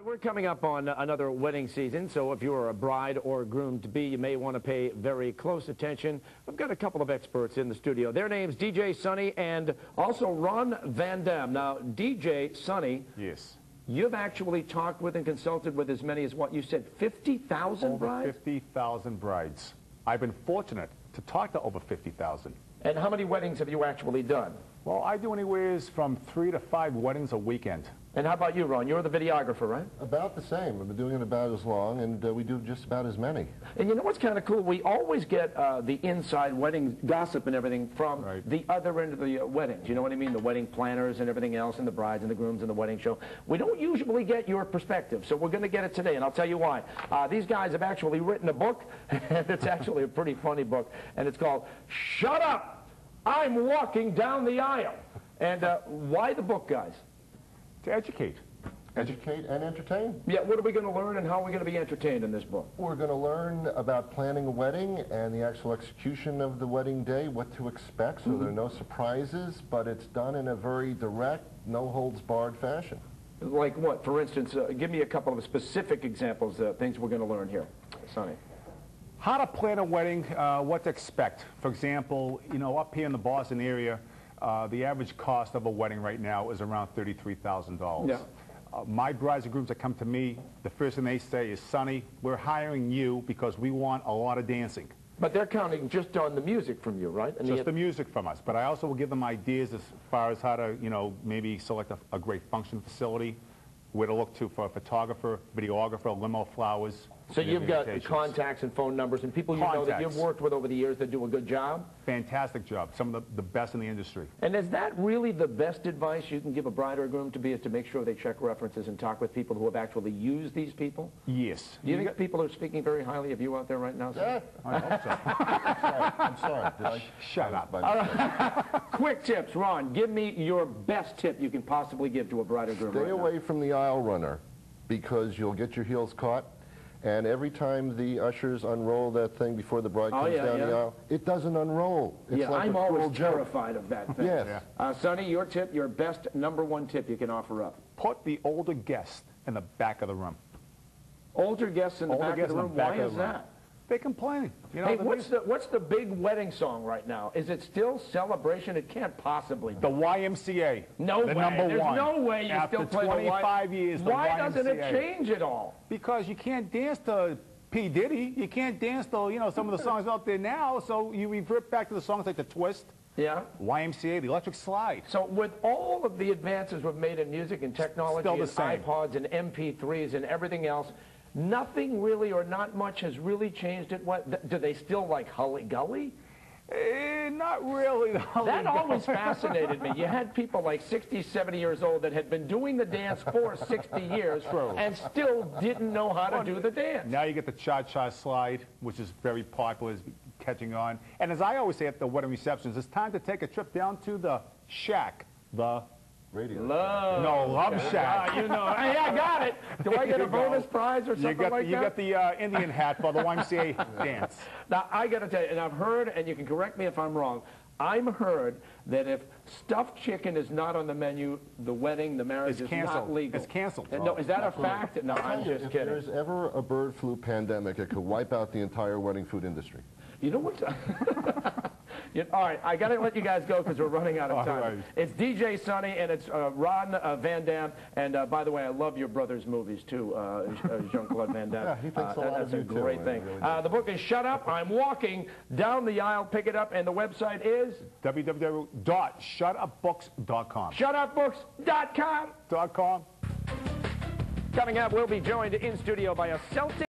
We're coming up on another wedding season, so if you're a bride or groom-to-be, you may want to pay very close attention. We've got a couple of experts in the studio. Their names, DJ Sonny and also Ron Van Dam. Now, DJ Sonny, yes, you've actually talked with and consulted with as many as what you said, 50,000 brides? 50,000 brides. I've been fortunate to talk to over 50,000. And how many weddings have you actually done? Well, I do anywhere from 3 to 5 weddings a weekend. And how about you, Ron? You're the videographer, right? About the same. I've been doing it about as long, and we do just about as many. And you know what's kind of cool? We always get the inside wedding gossip and everything from the other end of the weddings. You know what I mean? The wedding planners and everything else, and the brides and the grooms and the wedding show. We don't usually get your perspective, so we're going to get it today, and I'll tell you why. These guys have actually written a book, and it's actually a pretty funny book, and it's called Shut Up! I'm Walking Down the Aisle. And why the book, guys? To educate. Educate and entertain. Yeah, what are we going to learn and how are we going to be entertained in this book? We're going to learn about planning a wedding and the actual execution of the wedding day, what to expect, so there are no surprises, but it's done in a very direct, no-holds-barred fashion. Like what? For instance, give me a couple of specific examples of things we're going to learn here. Sonny. How to plan a wedding, what to expect. For example, you know, up here in the Boston area, the average cost of a wedding right now is around $33,000. Yeah. My brides and grooms that come to me, the first thing they say is, Sonny, we're hiring you because we want a lot of dancing. But they're counting just on the music from you, right? And just the music from us. But I also will give them ideas as far as how to, you know, maybe select a great function facility, where to look to for a photographer, videographer, limo flowers. So you've got contacts and phone numbers and people you know that you've worked with over the years that do a good job? Fantastic job. Some of the best in the industry. And is that really the best advice you can give a bride or a groom to be, is to make sure they check references and talk with people who have actually used these people? Yes. Do you think people are speaking very highly of you out there right now? Yeah. I hope so. I'm sorry. Did I? Shut up. All right. Quick tips. Ron, give me your best tip you can possibly give to a bride or groom Stay right away now. from the aisle runner, because you'll get your heels caught. And every time the ushers unroll that thing before the bride comes down the aisle, it doesn't unroll. It's like I'm always terrified of that thing. Yes. Sonny, your tip, your best #1 tip you can offer up. Put the older guest in the back of the room. Older guests in the back of the room? Why is that? They complain. You know, hey, what's the big wedding song right now? Is it still Celebration? It can't possibly be. The YMCA. No way. #1. There's no way you still play the After 25 years, the Why YMCA. doesn't it change at all? Because you can't dance to P. Diddy. You can't dance to, you know, some of the songs out there now, so you revert back to the songs like The Twist. Yeah. YMCA, The Electric Slide. So with all of the advances we've made in music and technology and iPods and MP3s and everything else, nothing really or not much has really changed it. What do they still like Hully Gully? Not really. That always fascinated me. You had people like 60, 70 years old that had been doing the dance for 60 years and still didn't know how to do the dance. Now you get the cha-cha slide, which is very popular, is catching on. And as I always say at the wedding receptions, it's time to take a trip down to the shack, the radio. Love Shack. You know. Hey, I got it. Do I get a bonus prize or something like that? You got the Indian hat for the YMCA dance. Now, I got to tell you, and I've heard, and you can correct me if I'm wrong, I've heard that if stuffed chicken is not on the menu, the wedding, the marriage is not legal. It's canceled. No, is that a fact? No, I'm just kidding. If there's ever a bird flu pandemic, it could wipe out the entire wedding food industry. You know what? All right, I got to let you guys go because we're running out of time. Right. It's DJ Sonny and it's Ron Van Dam. And by the way, I love your brother's movies too, Jean-Claude Van Damme. Yeah, he thinks a lot of you That's a great thing. Really the book is Shut Up, I'm Walking Down the Aisle. Pick it up, and the website is? www.shutupbooks.com. Shutupbooks.com. .com. Coming up, we'll be joined in studio by a Celtic